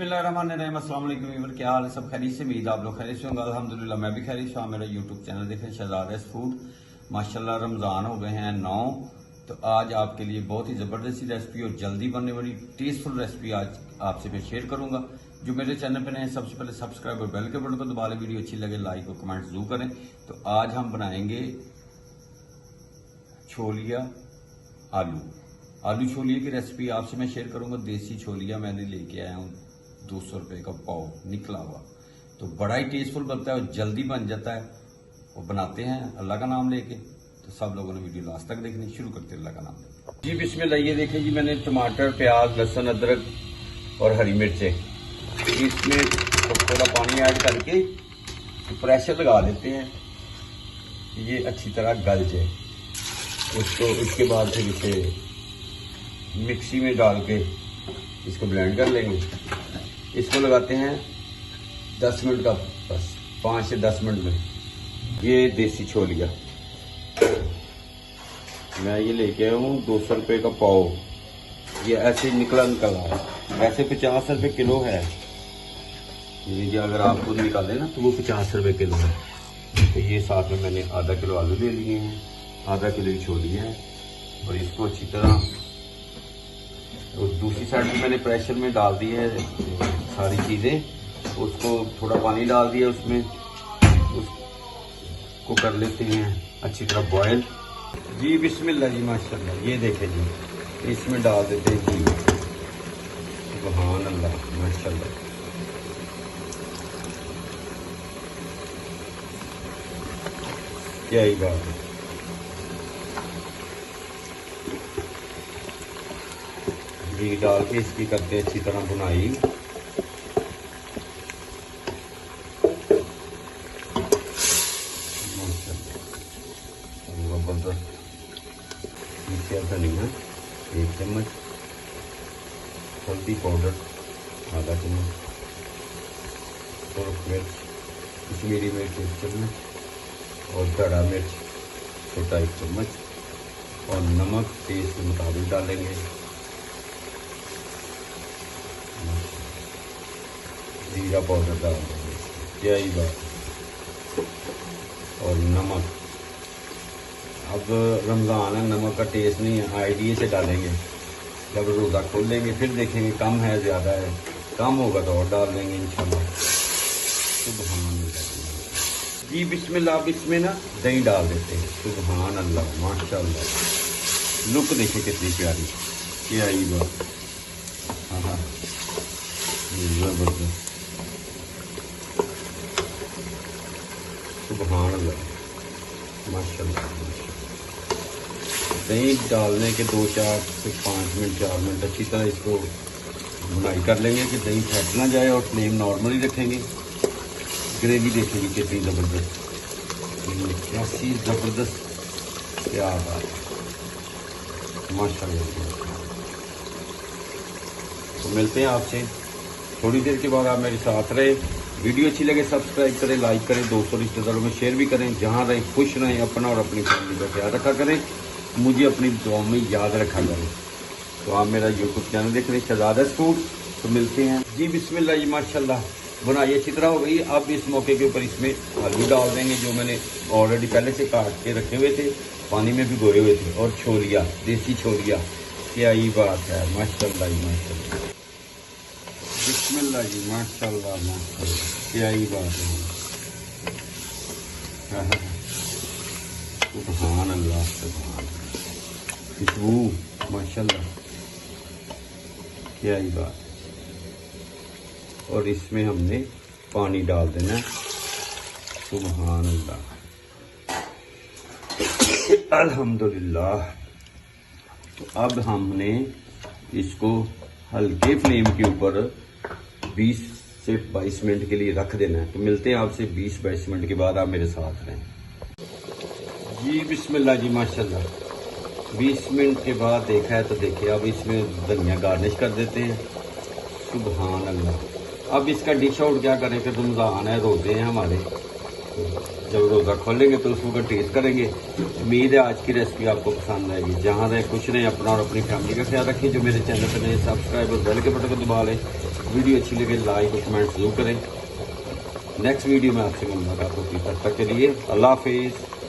बिस्मिल्लाहिर्रहमानिर्रहीम। अस्सलाम वालेकुम व्यूअर, क्या हाल है? सब खैरियत से? उम्मीद आप लोग खैरियत से होंगे। अल्हम्दुलिल्लाह मैं भी खैरियत से हूं। मेरा यूट्यूब चैनल देखें, शहजाद फूड। माशाल्लाह रमज़ान हो गए हैं 9, तो आज आपके लिए बहुत ही ज़बरदस्त सी रेसिपी और जल्दी बनने वाली टेस्टफुल रेसिपी आज आपसे मैं शेयर करूंगा। जो मेरे चैनल पर हैं सबसे पहले सब्सक्राइब और बेल के बटन को दबा लें। वीडियो अच्छी लगे लाइक और कमेंट जरूर करें। तो आज हम बनाएंगे छोलिया आलू छोलिए की रेसिपी आपसे मैं शेयर करूंगा। देसी छोलिया मैंने लेके आया हूँ 200 रुपये का पाव निकला हुआ, तो बड़ा ही टेस्टफुल बनता है और जल्दी बन जाता है। वो बनाते हैं अल्लाह का नाम लेके। तो सब लोगों ने वीडियो लास्ट तक देखनी, शुरू करते हैं अल्लाह का नाम लेके। जी बिस्मिल्लाह। ये देखिए जी, मैंने टमाटर, प्याज, लहसुन, अदरक और हरी मिर्चें, इसमें थोड़ा पानी ऐड करके प्रेशर लगा देते हैं, ये अच्छी तरह गल जाए। उसको इसके बाद फिर इसे मिक्सी में डाल के इसको ब्लेंड कर लेंगे। इसको लगाते हैं 10 मिनट का, बस 5 से 10 मिनट में। ये देसी छोलिया मैं ये लेके आया हूँ 200 रुपये का पाव। ये ऐसे निकला है, वैसे 50 रुपये किलो है ये। अगर आप खुद निकालें ना तो वो 50 रुपये किलो है। तो ये साथ में मैंने आधा किलो आलू ले लिए हैं, आधा किलो छोलिया है। और इसको अच्छी तरह, और दूसरी साइड में मैंने प्रेशर में डाल दी है सारी चीज़ें। उसको थोड़ा पानी डाल दिया, उसमें उसको कर लेते हैं अच्छी तरह बॉयल। जी बिस्मिल्लाह जी माशाल्लाह। ये देखें जी, इसमें डाल देते हैं घी। सुभान अल्लाह माशाल्लाह। क्या ही बात है। घी डाल के इसकी करते हैं अच्छी तरह बुनाई। जबरदस्त धनिया 1 चम्मच, हल्दी पाउडर आधा चम्मच, सुरख मिर्च, कश्मीरी मिर्च 1 चम्मच और दड़ा मिर्च छोटा 1 चम्मच, और नमक टेस्ट के मुताबिक डालेंगे। जीरा पाउडर डाल देंगे, क्या ही बात। और नमक, अब रमज़ान है, नमक का टेस्ट नहीं है, आइडिया से डालेंगे। जब रोज़ा खोल लेंगे फिर देखेंगे कम है ज़्यादा है, कम होगा तो और डाल देंगे इंशाल्लाह। सुभान अल्लाह। जी बिस्मिल्लाह। अब इसमें ना दही डाल देते हैं। सुभान अल्लाह माशाल्लाह। लुक देखिए कितनी प्यारी, क्या ही बात। हाँ ज़बरदस्त। सुभान अल्लाह माशाल्लाह। दही डालने के 2-4 से 5 मिनट 4 मिनट अच्छी तरह इसको बुनाई कर लेंगे कि दही फट ना जाए, और फ्लेम नॉर्मल ही रखेंगे। ग्रेवी देखेंगे कितनी ज़बरदस्त, कैसी ज़बरदस्त, क्या बात माशाल्लाह। तो मिलते हैं आपसे थोड़ी देर के बाद। आप मेरे साथ रहे। वीडियो अच्छी लगे सब्सक्राइब करें, लाइक करें, दोस्तों रिश्तेदारों में शेयर भी करें। जहाँ रहें खुश रहें, अपना और अपनी फैमिली का ख्याल रखा करें। मुझे अपनी दुआओं में याद रखा करें। तो आप मेरा यूट्यूब चैनल देख रहे हैं शहजाद फूड। तो मिलते हैं जी बिस्मिल्लाह जी माशाल्लाह। बुनाई अच्छी तरह हो गई। अब इस मौके के ऊपर इसमें आलू डाल देंगे जो मैंने ऑलरेडी पहले से काट के रखे हुए थे, पानी में भिगोए हुए थे। और छोलिया, देसी छोलिया, क्या ही बात है माशाल्लाह ही माशाल्लाह। बिस्मिल्लाह जी माशाल्लाह माशाल्लाह, क्या ही बात है। सुभान अल्लाह सुभान, खुशबू माशाल्लाह, क्या ही बात। और इसमें हमने पानी डाल देना। सुभान अल्लाह अल्हम्दुलिल्लाह। तो अब हमने इसको हल्के फ्लेम के ऊपर 20 से 22 मिनट के लिए रख देना है। तो मिलते हैं आपसे 20-22 मिनट के बाद। आप मेरे साथ रहें। जी बिस्मिल्लाह जी माशाल्लाह। 20 मिनट के बाद देखा है तो देखिए, अब इसमें धनिया गार्निश कर देते हैं। सुभान अल्लाह। अब इसका डिश आउट क्या करें, फिर रमज़ान है, रोज़े हैं हमारे, जब रोज़ा खोलेंगे तो उसको टेस्ट करेंगे। उम्मीद है आज की रेसिपी आपको पसंद आएगी। जहाँ रहें खुश रहें, अपना और अपनी फैमिली का ख्याल रखिए। जो मेरे चैनल पर नए सब्सक्राइब और बेल के बटन को दबा लें। वीडियो अच्छी लगे लाइक और कमेंट जरूर करें। नेक्स्ट वीडियो में आपसे मुलाकात होगी, तब तक के लिए अल्लाह हाफिज़।